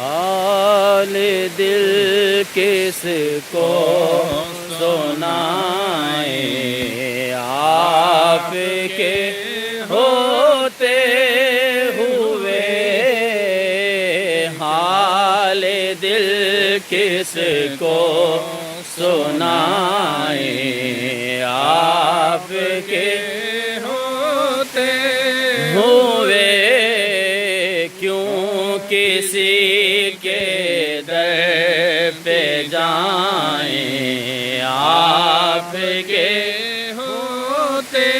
حال دل کس کو سنائیں، آپ کے ہوتے ہوئے حال دل کس کو سنائیں، آپ کے ہوتے ہوئے کیوں کسی کے در پہ جائیں، آپ کے ہوتے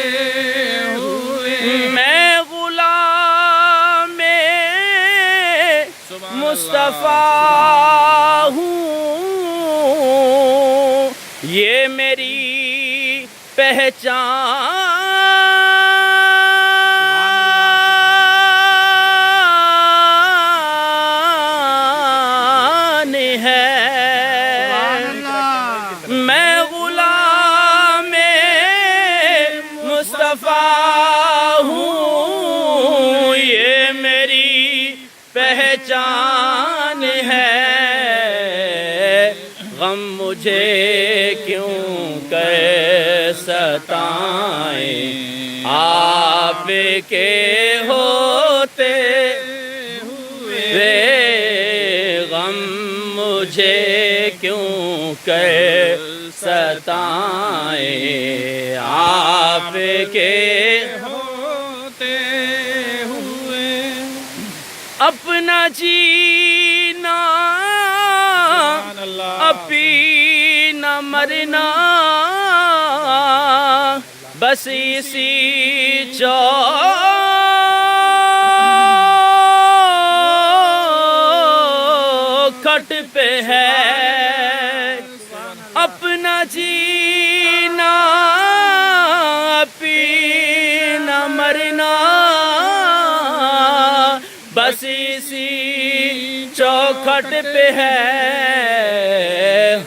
ہوئے میں غلام مصطفیٰ ہوں، یہ میری پہچان ہے، میں غلام مصطفیٰ ہوں، یہ میری پہچان ہے، غم مجھے کیوں کر ستائیں، آپ کے ہوتے ہوئے غم مجھے کیوں کر ستائیں، آپ کے ہوتے ہوئے اپنا جینا اپنا مرنا بس اسی چوکھٹ پہ ہے، اپنا جینا اپنا مرنا بس اسی چوکھٹ پہ ہے،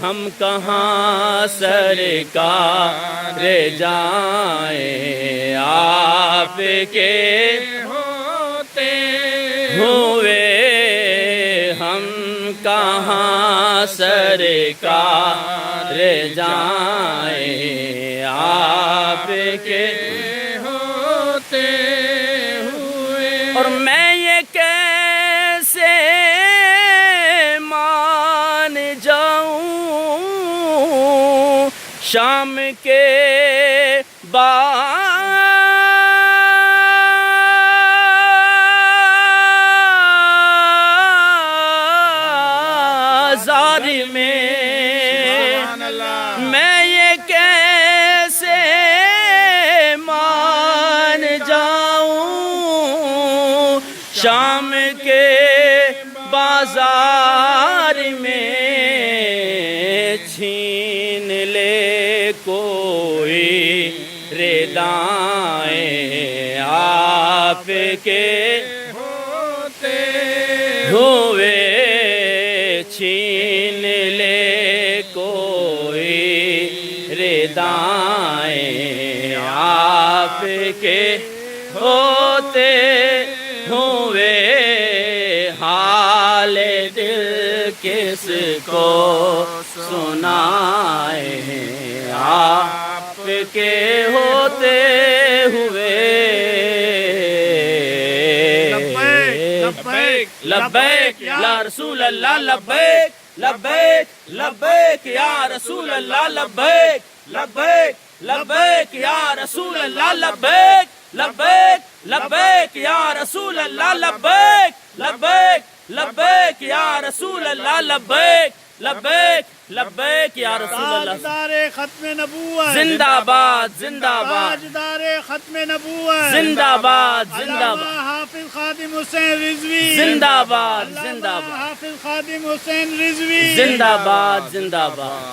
ہم کہاں سرکار جائیں، آپ کے ہوتے ہوئے ہم کہاں سرکار جائیں، آپ کے ہوتے ہوئے اور میں یہ کیسے مان جاؤں شام کے بازار میں، میں یہ کیسے مان جاؤں شام کے بازار میں، چھین لے کوئی ردائیں، آپ کے ہوتے ہوئے چھین لے کوئی ردائیں، آپ کے ہوتے ہوئے حال دل کس کو سنائیں، آپ کے ہوتے ہوئے لبیک یا رسول اللہ، لبیک لبیک لبیک یا رسول اللہ، لبیک لبیک لبیک یا رسول اللہ، لبیک لبیک لبیک یا رسول اللہ، لبیک لبیک لبیک یا رسول اللہ، لبیک لبیک لبیک یا رسول اللہ۔ تاجدار ختم نبوت زندہ باد زندہ باد، تاجدار ختم نبوت زندہ باد زندہ باد، علامہ حافظ خادم حسین رضوی زندہ باد زندہ علامہ باد، حافظ خادم حسین رضوی، زندہ باد زندہ باد۔